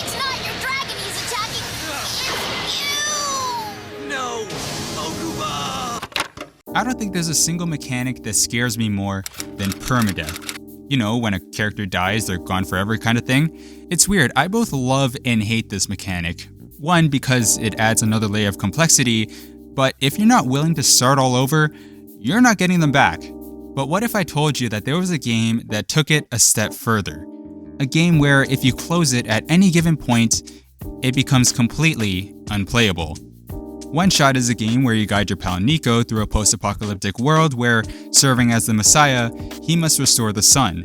It's not your dragon he's attacking. It's you! No! Okuba! I don't think there's a single mechanic that scares me more than permadeath. You know, when a character dies, they're gone forever kind of thing. It's weird, I both love and hate this mechanic. One, because it adds another layer of complexity, but if you're not willing to start all over, you're not getting them back. But what if I told you that there was a game that took it a step further? A game where if you close it at any given point, it becomes completely unplayable. OneShot is a game where you guide your pal Niko through a post-apocalyptic world where, serving as the Messiah, he must restore the sun,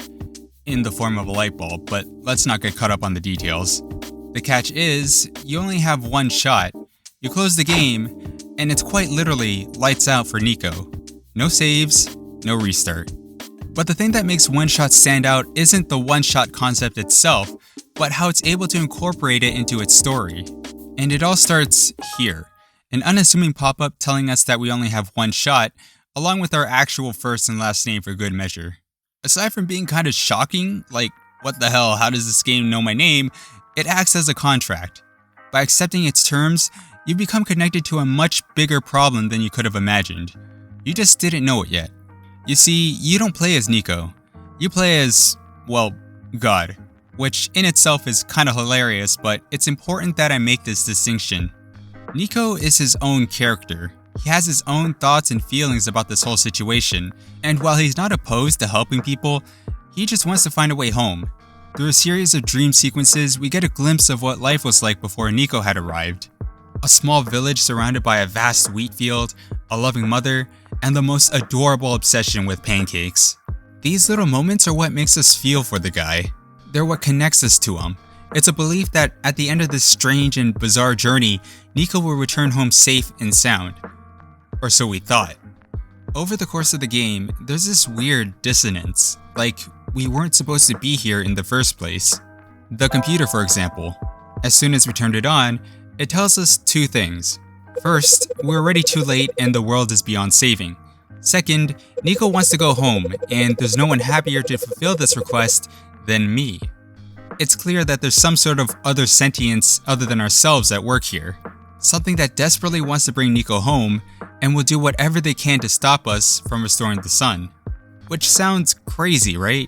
in the form of a light bulb, but let's not get caught up on the details. The catch is, you only have one shot. You close the game, and it's quite literally lights out for Niko. No saves, no restart. But the thing that makes OneShot stand out isn't the OneShot concept itself, but how it's able to incorporate it into its story. And it all starts here. An unassuming pop-up telling us that we only have one shot, along with our actual first and last name for good measure. Aside from being kind of shocking, like, what the hell, how does this game know my name? It acts as a contract. By accepting its terms, you become connected to a much bigger problem than you could have imagined. You just didn't know it yet. You see, you don't play as Niko. You play as, well, God. Which in itself is kind of hilarious, but it's important that I make this distinction. Niko is his own character. He has his own thoughts and feelings about this whole situation, and while he's not opposed to helping people, he just wants to find a way home. Through a series of dream sequences, we get a glimpse of what life was like before Niko had arrived. A small village surrounded by a vast wheat field, a loving mother, and the most adorable obsession with pancakes. These little moments are what makes us feel for the guy. They're what connects us to him. It's a belief that at the end of this strange and bizarre journey, Niko will return home safe and sound. Or so we thought. Over the course of the game, there's this weird dissonance, like we weren't supposed to be here in the first place. The computer, for example. As soon as we turned it on, it tells us two things. First, we're already too late and the world is beyond saving. Second, Niko wants to go home, and there's no one happier to fulfill this request than me. It's clear that there's some sort of other sentience other than ourselves at work here. Something that desperately wants to bring Niko home and will do whatever they can to stop us from restoring the sun. Which sounds crazy, right?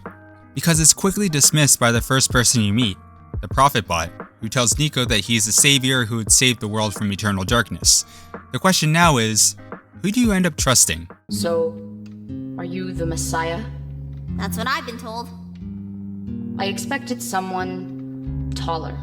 Because it's quickly dismissed by the first person you meet, the Prophet Bot, who tells Niko that he's the savior who would save the world from eternal darkness. The question now is, who do you end up trusting? So, are you the Messiah? That's what I've been told. I expected someone taller.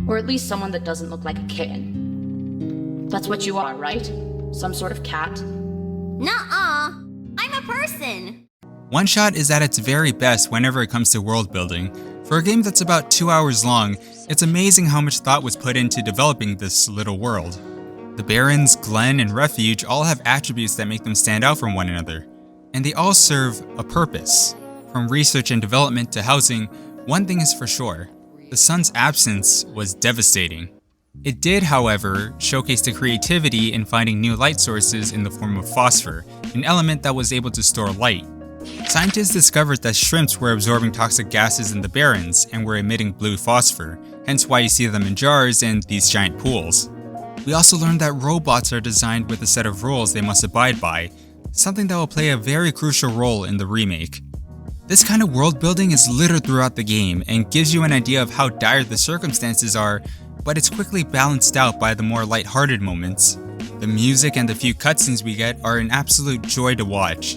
Or at least someone that doesn't look like a kitten. That's what you are, right? Some sort of cat? Nuh-uh. I'm a person. OneShot is at its very best whenever it comes to world building. For a game that's about 2 hours long, it's amazing how much thought was put into developing this little world. The Barrens, Glen, and Refuge all have attributes that make them stand out from one another, and they all serve a purpose. From research and development to housing, one thing is for sure, the sun's absence was devastating. It did, however, showcase the creativity in finding new light sources in the form of phosphor, an element that was able to store light. Scientists discovered that shrimps were absorbing toxic gases in the Barrens and were emitting blue phosphor, hence why you see them in jars and these giant pools. We also learned that robots are designed with a set of rules they must abide by, something that will play a very crucial role in the remake. This kind of world building is littered throughout the game and gives you an idea of how dire the circumstances are, but it's quickly balanced out by the more lighthearted moments. The music and the few cutscenes we get are an absolute joy to watch.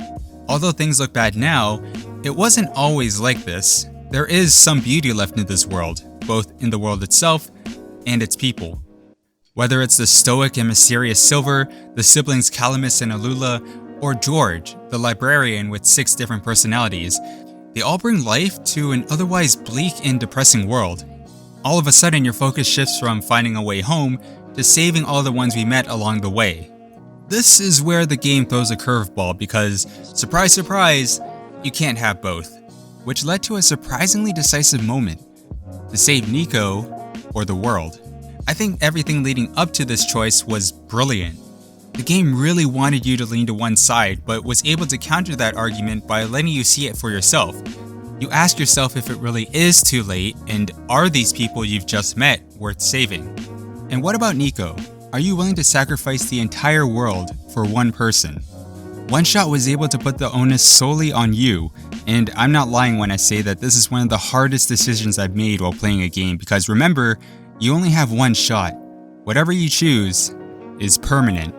Although things look bad now, it wasn't always like this. There is some beauty left in this world, both in the world itself and its people. Whether it's the stoic and mysterious Silver, the siblings Calamus and Alula, or George, the librarian with 6 different personalities, they all bring life to an otherwise bleak and depressing world. All of a sudden, your focus shifts from finding a way home to saving all the ones we met along the way. This is where the game throws a curveball because, surprise surprise, you can't have both, which led to a surprisingly decisive moment, to save Niko or the world. I think everything leading up to this choice was brilliant. The game really wanted you to lean to one side, but was able to counter that argument by letting you see it for yourself. You ask yourself if it really is too late, and are these people you've just met worth saving? And what about Niko? Are you willing to sacrifice the entire world for one person? OneShot was able to put the onus solely on you, and I'm not lying when I say that this is one of the hardest decisions I've made while playing a game, because remember, you only have one shot. Whatever you choose is permanent.